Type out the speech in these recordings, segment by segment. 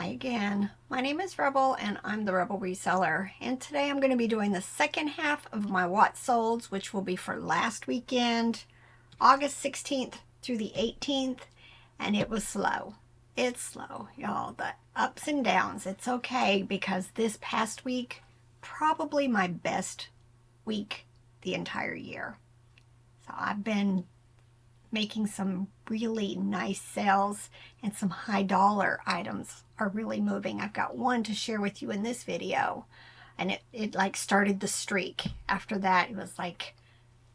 Hi again. My name is Rebel and I'm the Rebel Reseller, and today I'm going to be doing the second half of my what solds, which will be for last weekend, August 16th through the 18th, and it was slow. It's slow, y'all. The ups and downs. It's okay because this past week, probably my best week the entire year. So I've been making some really nice sales, and some high dollar items are really moving. I've got one to share with you in this video, and it like started the streak. After that, it was like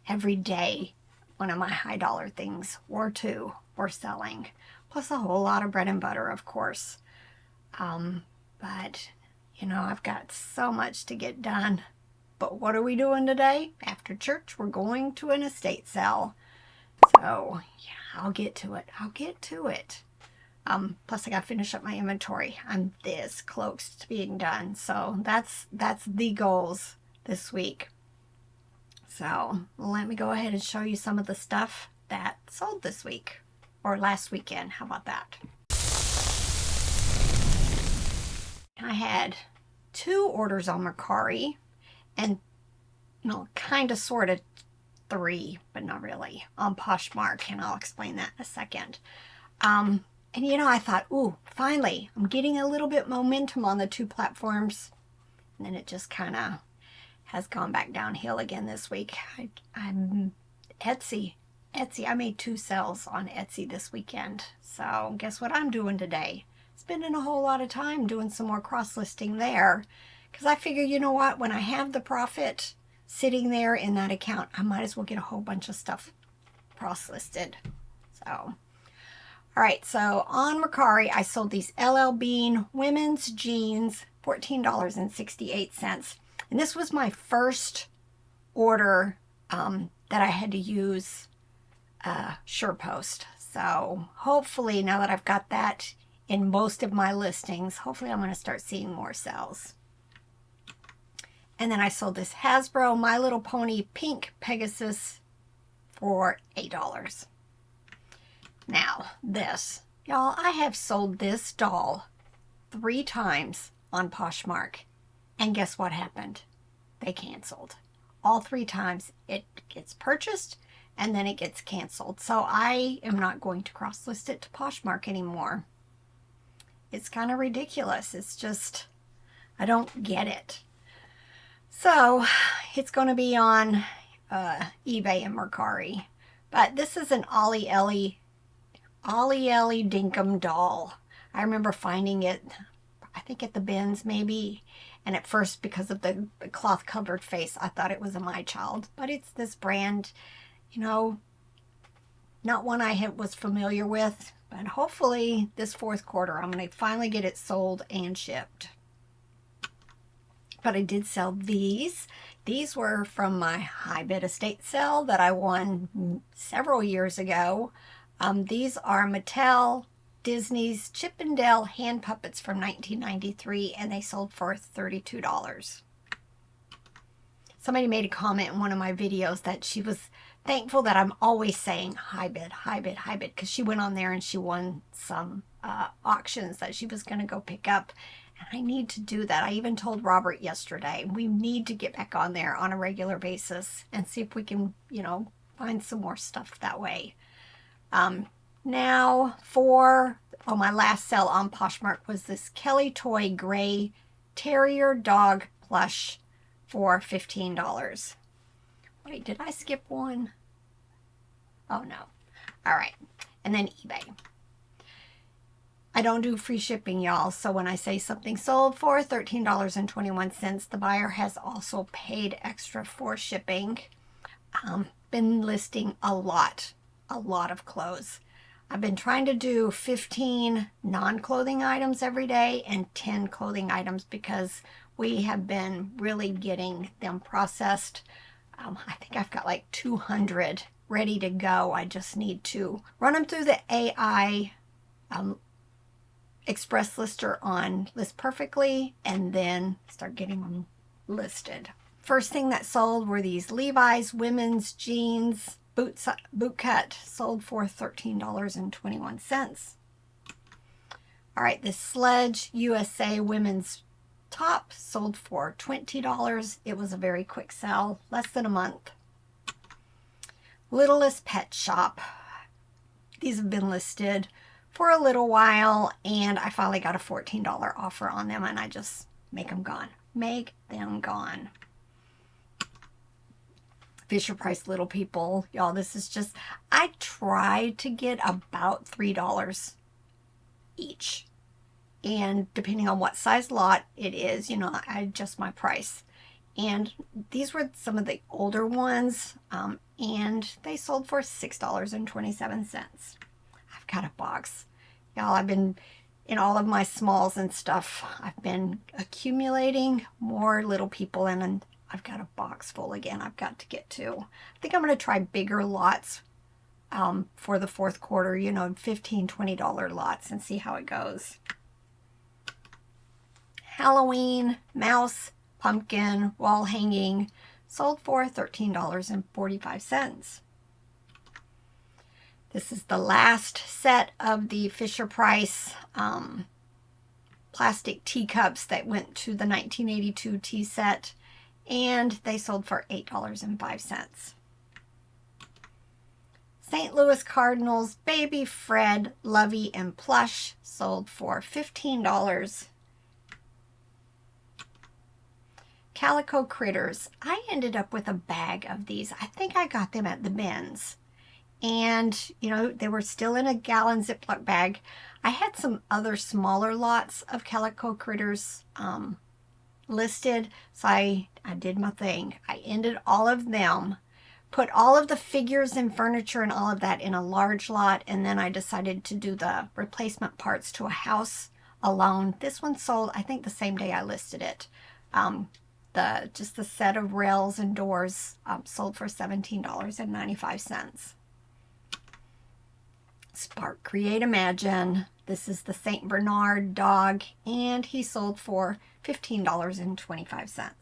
every day one of my high dollar things or two were selling, plus a whole lot of bread and butter, of course. But you know, I've got so much to get done. But what are we doing today? After church, we're going to an estate sale. So yeah, I'll get to it. Plus I got to finish up my inventory. I'm this close to being done. So that's the goals this week. So let me go ahead and show you some of the stuff that sold this week or last weekend. How about that? I had 2 orders on Mercari and kind of sort of 3, but not really, on Poshmark, and I'll explain that in a second. And you know, I thought, ooh, finally, I'm getting a little bit momentum on the 2 platforms, and then it just kind of has gone back downhill again this week. I'm Etsy. I made 2 sales on Etsy this weekend. So guess what I'm doing today? Spending a whole lot of time doing some more cross-listing there, because I figure, you know what, when I have the profit sitting there in that account, I might as well get a whole bunch of stuff cross-listed. So, all right, so on Mercari, I sold these LL Bean women's jeans, $14.68. And this was my first order that I had to use SurePost. So hopefully, now that I've got that in most of my listings, hopefully I'm going to start seeing more sales. And then I sold this Hasbro My Little Pony Pink Pegasus for $8. Now, this. Y'all, I have sold this doll 3 times on Poshmark. And guess what happened? They canceled. All 3 times it gets purchased and then it gets canceled. So I am not going to cross-list it to Poshmark anymore. It's kind of ridiculous. It's just, I don't get it. So it's going to be on eBay and Mercari. But this is an Ollie Ellie Dinkum doll. I remember finding it, I think at the bins maybe. And at first, because of the cloth covered face, I thought it was a My Child. But it's this brand, you know, not one I was familiar with. But hopefully this 4th quarter, I'm going to finally get it sold and shipped. But I did sell these. These were from my high bid estate sale that I won several years ago. These are Mattel Disney's Chip and Dale hand puppets from 1993, and they sold for $32. Somebody made a comment in one of my videos that she was thankful that I'm always saying high bid, because she went on there and she won some auctions that she was going to go pick up. And I need to do that. I even told Robert yesterday, we need to get back on there on a regular basis and see if we can, you know, find some more stuff that way. Now for, my last sale on Poshmark was this Kelly Toy Gray Terrier Dog Plush for $15. Wait, did I skip one? Oh no. All right. And then eBay. I don't do free shipping, y'all. So when I say something sold for $13.21, the buyer has also paid extra for shipping. Been listing a lot of clothes. I've been trying to do 15 non-clothing items every day and 10 clothing items because we have been really getting them processed. I think I've got like 200 ready to go. I just need to run them through the AI Express Lister on List Perfectly and then start getting them listed. First thing that sold were these Levi's women's jeans boot cut, sold for $13.21. All right, this Sledge USA women's top sold for $20. It was a very quick sell, less than a month. Littlest Pet Shop. These have been listed for a little while, and I finally got a $14 offer on them, and I just make them gone. Make them gone. Fisher Price Little People. Y'all, this is just, I try to get about $3 each. And depending on what size lot it is, you know, I adjust my price. And these were some of the older ones, and they sold for $6.27. I've got a box. Y'all, I've been, in all of my smalls and stuff, I've been accumulating more Little People, and I've got a box full again I've got to get to. I think I'm going to try bigger lots for the fourth quarter, you know, $15, $20 lots, and see how it goes. Halloween, mouse, pumpkin, wall hanging, sold for $13.45. This is the last set of the Fisher Price plastic teacups that went to the 1982 tea set, and they sold for $8.05. St. Louis Cardinals Baby Fred, Lovey, and Plush sold for $15. Calico Critters. I ended up with a bag of these. I think I got them at the bins. And, you know, they were still in a gallon Ziploc bag. I had some other smaller lots of Calico Critters listed. So I did my thing. I ended all of them, put all of the figures and furniture and all of that in a large lot. And then I decided to do the replacement parts to a house alone. This one sold, I think, the same day I listed it. Just the set of rails and doors sold for $17.95. Spark, Create, Imagine. This is the St. Bernard dog, and he sold for $15.25.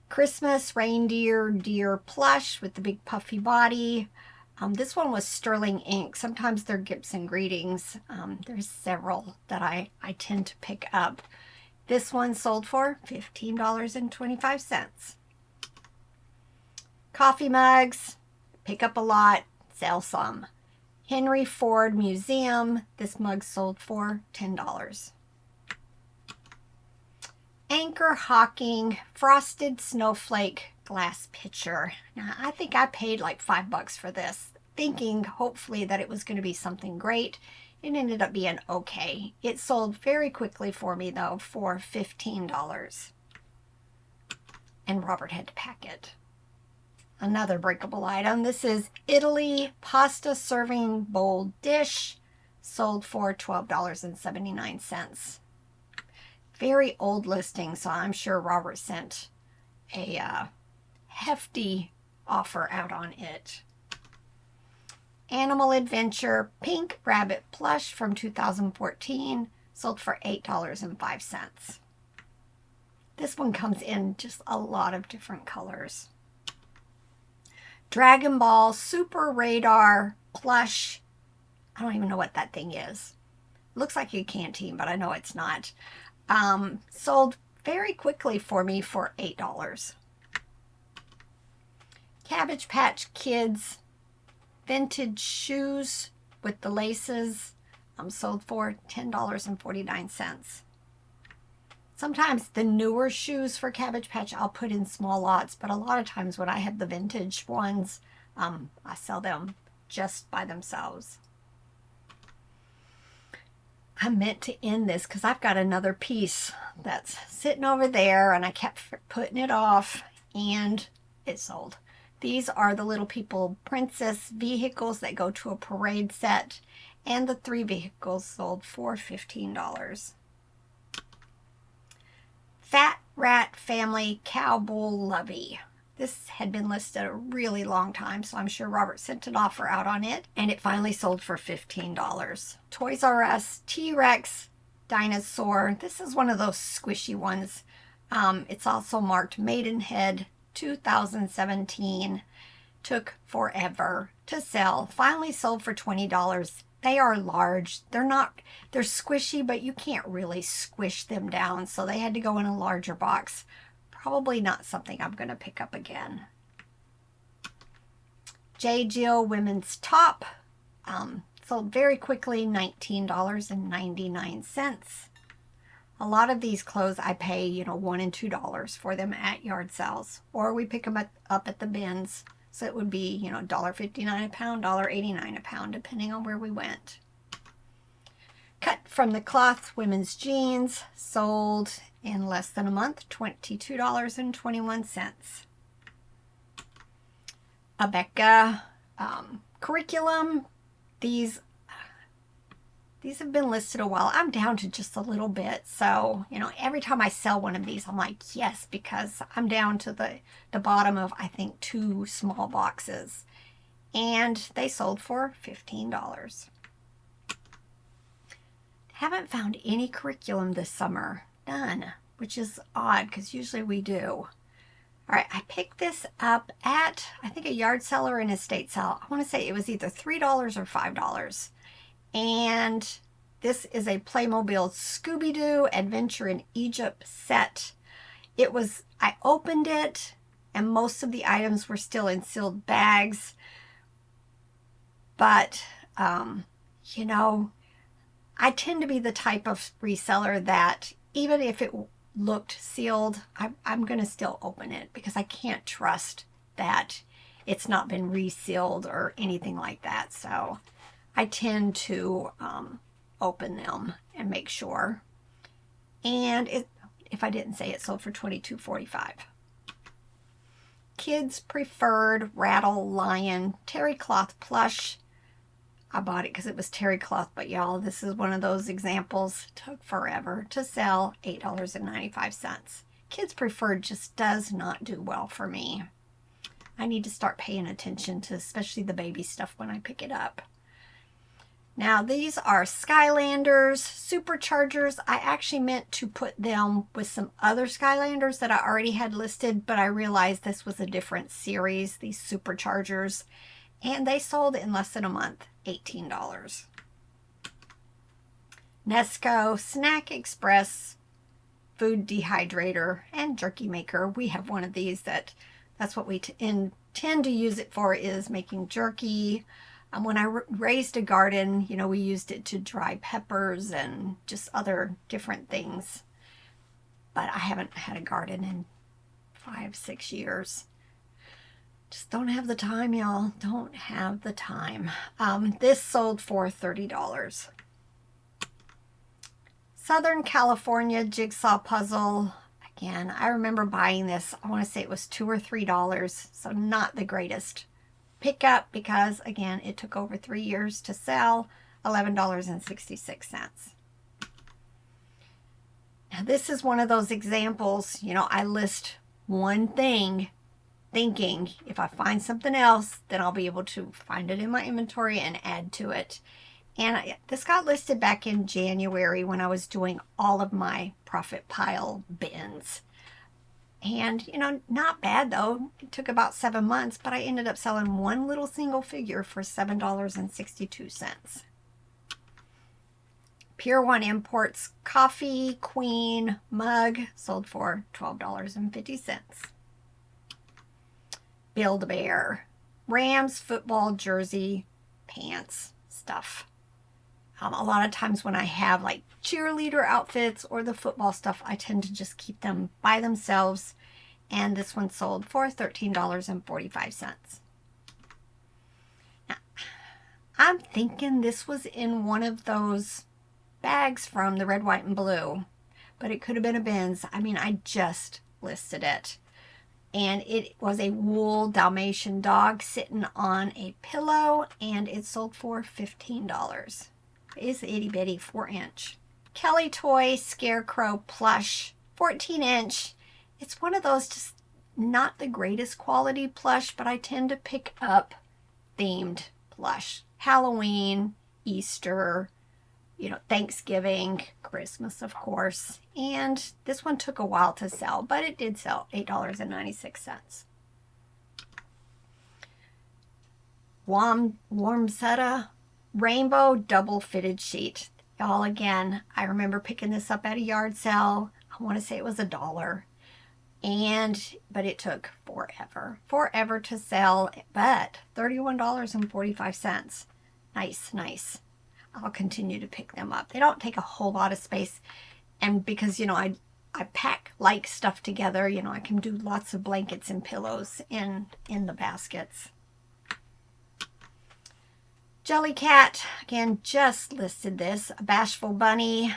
Christmas Reindeer Deer Plush with the big puffy body. This one was sterling ink. Sometimes they're Gibson Greetings. There's several that I tend to pick up. This one sold for $15.25. Coffee mugs, pick up a lot, sell some. Henry Ford Museum, this mug sold for $10. Anchor Hawking Frosted Snowflake Glass Pitcher. Now, I think I paid like $5 for this, thinking hopefully that it was going to be something great. It ended up being okay. It sold very quickly for me, though, for $15. And Robert had to pack it. Another breakable item. This is Italy Pasta Serving Bowl Dish. Sold for $12.79. Very old listing, so I'm sure Robert sent a hefty offer out on it. Animal Adventure Pink Rabbit Plush from 2014 sold for $8.05. This one comes in just a lot of different colors. Dragon Ball Super Radar Plush. I don't even know what that thing is. It looks like a canteen, but I know it's not. Sold very quickly for me for $8. Cabbage Patch Kids vintage shoes with the laces sold for $10.49. Sometimes the newer shoes for Cabbage Patch I'll put in small lots, but a lot of times when I have the vintage ones, I sell them just by themselves. I meant to end this because I've got another piece that's sitting over there and I kept putting it off and it sold. These are the Little People Princess vehicles that go to a parade set, and the 3 vehicles sold for $15. Fat Rat Family Cow Bull Lovey. This had been listed a really long time, so I'm sure Robert sent an offer out on it, and it finally sold for $15. Toys R Us T-Rex Dinosaur. This is one of those squishy ones. It's also marked Maidenhead 2017. Took forever to sell. Finally sold for $20. they are large. They're squishy, but you can't really squish them down. So they had to go in a larger box. Probably not something I'm going to pick up again. J. Jill women's top. Sold very quickly, $19.99. A lot of these clothes I pay, $1 and $2 for them at yard sales. Or we pick them up at the bins. So it would be, $1.59 a pound, $1.89 a pound, depending on where we went. Cut from the cloth women's jeans, sold in less than a month, $22.21. A Becca curriculum. These have been listed a while. I'm down to just a little bit. So, every time I sell one of these, I'm like, yes, because I'm down to the bottom of, I think, 2 small boxes. And they sold for $15. Haven't found any curriculum this summer. None, which is odd because usually we do. All right, I picked this up at, I think, a yard sale or an estate sale. I want to say it was either $3 or $5. And this is a Playmobil Scooby-Doo Adventure in Egypt set. I opened it, and most of the items were still in sealed bags. But, I tend to be the type of reseller that even if it looked sealed, I'm going to still open it because I can't trust that it's not been resealed or anything like that. So I tend to open them and make sure. And if I didn't say, it sold for $22.45. Kids Preferred Rattle Lion Terry Cloth Plush. I bought it because it was terry cloth, but y'all, this is one of those examples. It took forever to sell, $8.95. Kids Preferred just does not do well for me. I need to start paying attention to especially the baby stuff when I pick it up. Now, these are Skylanders Superchargers. I actually meant to put them with some other Skylanders that I already had listed, but I realized this was a different series, these Superchargers, and they sold in less than a month, $18. Nesco Snack Express Food Dehydrator and Jerky Maker. We have one of these that's what we intend to use it for, is making jerky. When I raised a garden, we used it to dry peppers and just other different things. But I haven't had a garden in 5-6 years. Just don't have the time, y'all. Don't have the time. This sold for $30. Southern California Jigsaw Puzzle. Again, I remember buying this. I want to say it was $2 or $3. So not the greatest pickup because, again, it took over 3 years to sell. $11.66. Now, this is one of those examples. I list one thing thinking if I find something else, then I'll be able to find it in my inventory and add to it. And this got listed back in January when I was doing all of my profit pile bins. And, not bad though. It took about 7 months, but I ended up selling one little single figure for $7.62. Pier 1 Imports Coffee Queen mug sold for $12.50. Build-A-Bear Rams football jersey pants stuff. A lot of times when I have like cheerleader outfits or the football stuff, I tend to just keep them by themselves. And this one sold for $13.45. Now, I'm thinking this was in one of those bags from the Red, White, and Blue, but it could have been a bins. I just listed it. And it was a wool Dalmatian dog sitting on a pillow, and it sold for $15. It's itty bitty 4-inch. Kelly Toy Scarecrow Plush 14-inch. It's one of those just not the greatest quality plush, but I tend to pick up themed plush. Halloween, Easter, Thanksgiving, Christmas, of course. And this one took a while to sell, but it did sell, $8.96. Warmzetta rainbow double fitted sheet. Y'all, again, I remember picking this up at a yard sale. I want to say it was $1. But it took forever to sell, but $31.45. Nice. I'll continue to pick them up. They don't take a whole lot of space, and because, you know, I pack like stuff together, you know, I can do lots of blankets and pillows in the baskets. Jellycat, again, just listed this. A Bashful Bunny.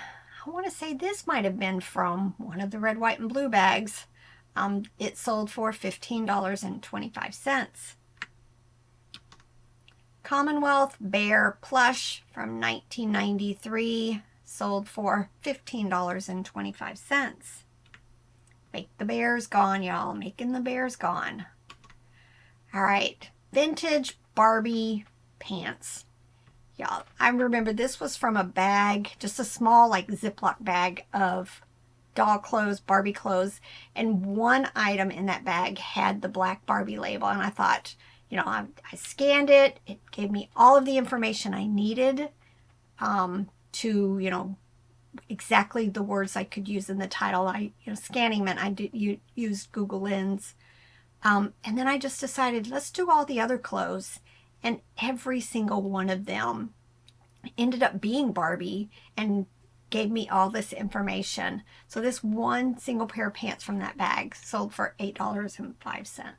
I want to say this might have been from one of the red, white, and blue bags. It sold for $15.25. Commonwealth Bear Plush from 1993 sold for $15.25. Make the bears gone, y'all. Making the bears gone. All right. Vintage Barbie pants. Y'all, I remember this was from a bag, just a small like Ziploc bag of doll clothes, Barbie clothes, and one item in that bag had the black Barbie label, and I thought, you know, I scanned it. It gave me all of the information I needed to, you know, exactly the words I could use in the title. Scanning meant I used Google Lens. And then I just decided, let's do all the other clothes. And every single one of them ended up being Barbie and gave me all this information. So this one single pair of pants from that bag sold for $8.05.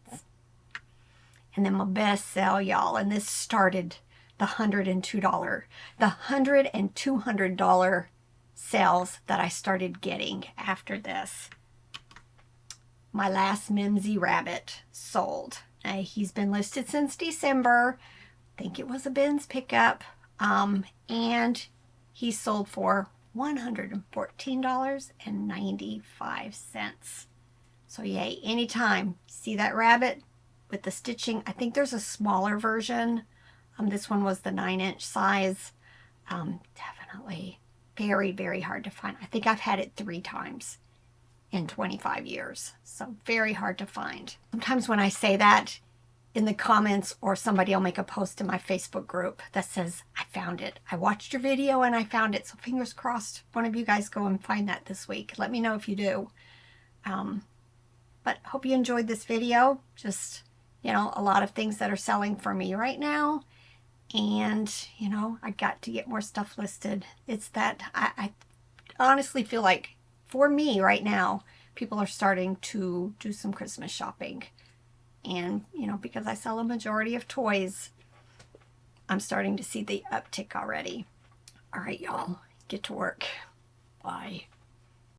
And then my best sell, y'all, and this started the $102, the $100 and $200 sales that I started getting after this. My last Mimsy Rabbit sold. He's been listed since December. I think it was a Ben's pickup. And he sold for $114.95. So yay, anytime see that rabbit with the stitching. I think there's a smaller version. This one was the 9-inch size. Definitely very, very hard to find. I think I've had it 3 times in 25 years. So very hard to find. Sometimes when I say that in the comments, or somebody will make a post in my Facebook group that says, I found it. I watched your video and I found it. So fingers crossed one of you guys go and find that this week. Let me know if you do. But hope you enjoyed this video. Just, you know, a lot of things that are selling for me right now. And, you know, I got to get more stuff listed. It's that I honestly feel like for me right now, people are starting to do some Christmas shopping. And, you know, because I sell a majority of toys, I'm starting to see the uptick already. All right, y'all, get to work.